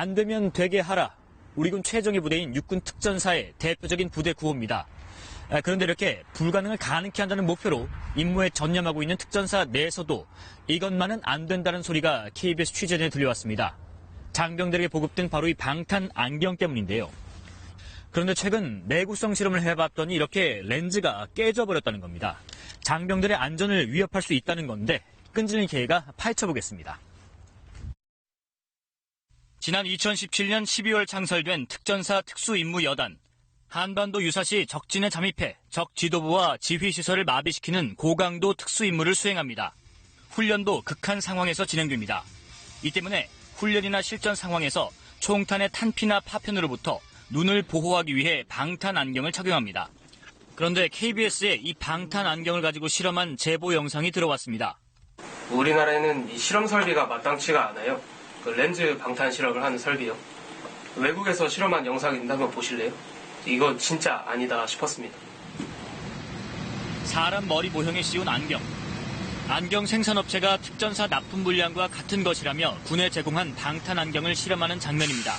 안 되면 되게 하라. 우리군 최정예 부대인 육군 특전사의 대표적인 부대 구호입니다. 그런데 이렇게 불가능을 가능케 한다는 목표로 임무에 전념하고 있는 특전사 내에서도 이것만은 안 된다는 소리가 KBS 취재 전에 들려왔습니다. 장병들에게 보급된 바로 이 방탄 안경 때문인데요. 그런데 최근 내구성 실험을 해봤더니 이렇게 렌즈가 깨져버렸다는 겁니다. 장병들의 안전을 위협할 수 있다는 건데 끈질긴 계획가 파헤쳐보겠습니다. 지난 2017년 12월 창설된 특전사 특수임무여단. 한반도 유사시 적진에 잠입해 적 지도부와 지휘시설을 마비시키는 고강도 특수임무를 수행합니다. 훈련도 극한 상황에서 진행됩니다. 이 때문에 훈련이나 실전 상황에서 총탄의 탄피나 파편으로부터 눈을 보호하기 위해 방탄 안경을 착용합니다. 그런데 KBS에 이 방탄 안경을 가지고 실험한 제보 영상이 들어왔습니다. 우리나라에는 이 실험 설비가 마땅치가 않아요. 그 렌즈 방탄 실험을 하는 설비요. 외국에서 실험한 영상이 있다면 보실래요? 이건 진짜 아니다 싶었습니다. 사람 머리 모형에 씌운 안경. 안경 생산업체가 특전사 납품 물량과 같은 것이라며 군에 제공한 방탄 안경을 실험하는 장면입니다.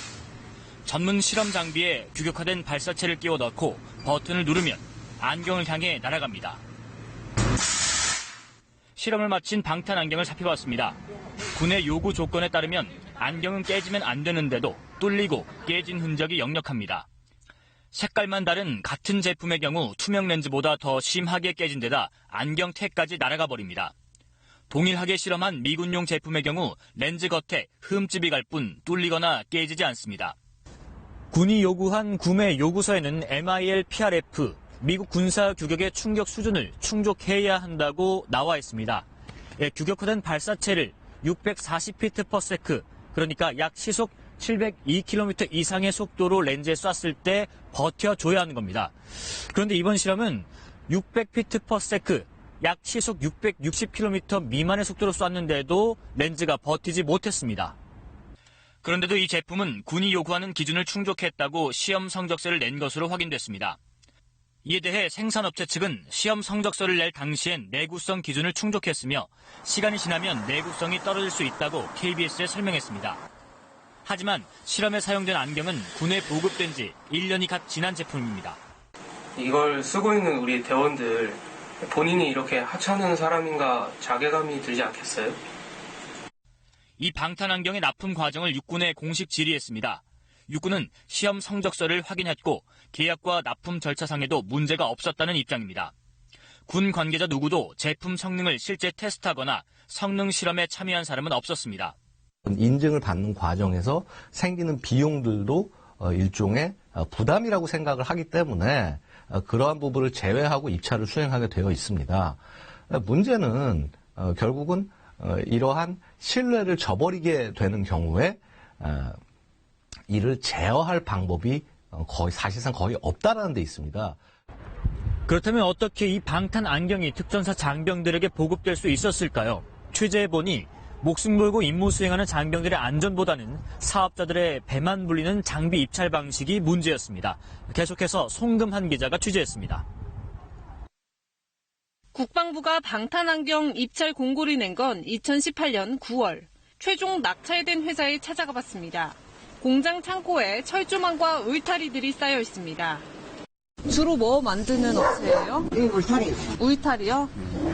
전문 실험 장비에 규격화된 발사체를 끼워 넣고 버튼을 누르면 안경을 향해 날아갑니다. 실험을 마친 방탄 안경을 살펴봤습니다. 군의 요구 조건에 따르면 안경은 깨지면 안 되는데도 뚫리고 깨진 흔적이 역력합니다. 색깔만 다른 같은 제품의 경우 투명 렌즈보다 더 심하게 깨진 데다 안경테까지 날아가 버립니다. 동일하게 실험한 미군용 제품의 경우 렌즈 겉에 흠집이 갈 뿐 뚫리거나 깨지지 않습니다. 군이 요구한 구매 요구서에는 MIL PRF, 미국 군사 규격의 충격 수준을 충족해야 한다고 나와 있습니다. 규격화된 발사체를 640피트/세크, 그러니까 약 시속 702km 이상의 속도로 렌즈에 쐈을 때 버텨줘야 하는 겁니다. 그런데 이번 실험은 600피트/세크, 약 시속 660km 미만의 속도로 쐈는데도 렌즈가 버티지 못했습니다. 그런데도 이 제품은 군이 요구하는 기준을 충족했다고 시험 성적서를 낸 것으로 확인됐습니다. 이에 대해 생산업체 측은 시험 성적서를 낼 당시엔 내구성 기준을 충족했으며 시간이 지나면 내구성이 떨어질 수 있다고 KBS에 설명했습니다. 하지만 실험에 사용된 안경은 군에 보급된 지 1년이 갓 지난 제품입니다. 이걸 쓰고 있는 우리 대원들 본인이 이렇게 하찮은 사람인가 자괴감이 들지 않겠어요? 이 방탄 안경의 납품 과정을 육군에 공식 질의했습니다. 육군은 시험 성적서를 확인했고 계약과 납품 절차상에도 문제가 없었다는 입장입니다. 군 관계자 누구도 제품 성능을 실제 테스트하거나 성능 실험에 참여한 사람은 없었습니다. 인증을 받는 과정에서 생기는 비용들도 일종의 부담이라고 생각을 하기 때문에 그러한 부분을 제외하고 입찰을 수행하게 되어 있습니다. 문제는 결국은 이러한 신뢰를 저버리게 되는 경우에 이를 제어할 방법이 사실상 거의 없다라는 데 있습니다. 그렇다면 어떻게 이 방탄 안경이 특전사 장병들에게 보급될 수 있었을까요? 취재해보니 목숨 걸고 임무 수행하는 장병들의 안전보다는 사업자들의 배만 불리는 장비 입찰 방식이 문제였습니다. 계속해서 송금한 기자가 취재했습니다. 국방부가 방탄안경 입찰 공고를 낸 건 2018년 9월. 최종 낙찰된 회사에 찾아가 봤습니다. 공장 창고에 철조망과 울타리들이 쌓여 있습니다. 주로 뭐 만드는 업체예요? 네, 울타리. 울타리요?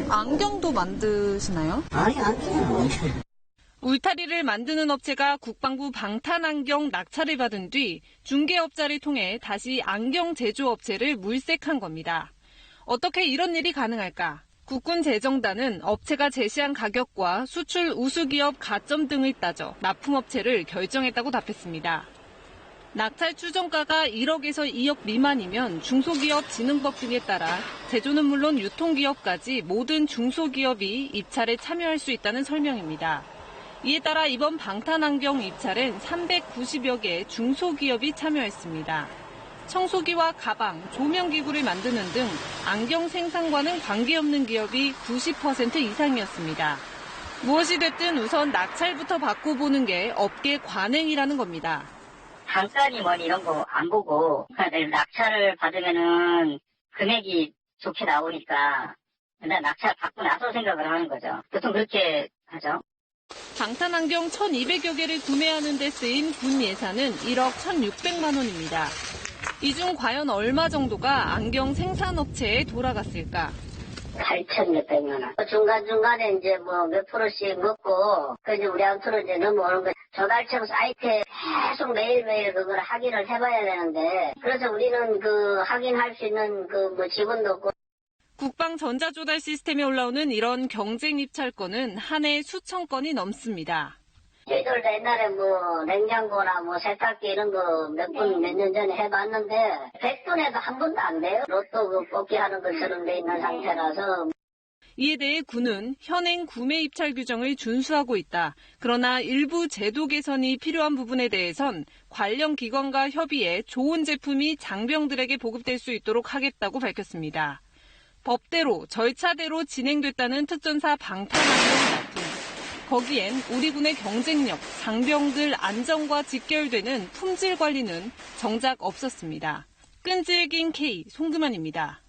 안경도 만드시나요? 아니, 안경은 울타리를 만드는 업체가 국방부 방탄안경 낙찰을 받은 뒤 중개업자를 통해 다시 안경 제조업체를 물색한 겁니다. 어떻게 이런 일이 가능할까? 국군재정단은 업체가 제시한 가격과 수출 우수기업 가점 등을 따져 납품업체를 결정했다고 답했습니다. 낙찰 추정가가 1억에서 2억 미만이면 중소기업 진흥법 등에 따라 제조는 물론 유통기업까지 모든 중소기업이 입찰에 참여할 수 있다는 설명입니다. 이에 따라 이번 방탄안경 입찰엔 390여 개의 중소기업이 참여했습니다. 청소기와 가방, 조명기구를 만드는 등 안경 생산과는 관계없는 기업이 90% 이상이었습니다. 무엇이 됐든 우선 낙찰부터 받고 보는 게 업계 관행이라는 겁니다. 단가니 뭐니 이런 거 안 보고 낙찰을 받으면은 금액이 좋게 나오니까 일단 낙찰 받고 나서 생각을 하는 거죠. 보통 그렇게 하죠. 방탄안경 1,200여 개를 구매하는 데 쓰인 군 예산은 1억 1,600만 원입니다. 이 중 과연 얼마 정도가 안경 생산업체에 돌아갔을까? 8,600만 원. 중간중간에 이제 뭐 몇 프로씩 먹고, 이제 우리한테는 이제 넘어오는 거. 조달청 사이트에 계속 매일매일 그걸 확인을 해봐야 되는데, 그래서 우리는 확인할 수 있는 직원도 없고. 국방 전자조달 시스템에 올라오는 이런 경쟁 입찰건은 한 해 수천 건이 넘습니다. 저희들도 옛날에 냉장고나 세탁기 이런 거 몇 년 전에 해봤는데 100분에도 한 번도 안 돼요. 로또 뽑기 하는 것처럼 돼 있는 상태라서. 이에 대해 군은 현행 구매 입찰 규정을 준수하고 있다. 그러나 일부 제도 개선이 필요한 부분에 대해선 관련 기관과 협의해 좋은 제품이 장병들에게 보급될 수 있도록 하겠다고 밝혔습니다. 법대로 절차대로 진행됐다는 특전사 방탄안경 납품. 거기엔 우리 군의 경쟁력, 장병들 안전과 직결되는 품질 관리는 정작 없었습니다. 끈질긴 K 송금환입니다.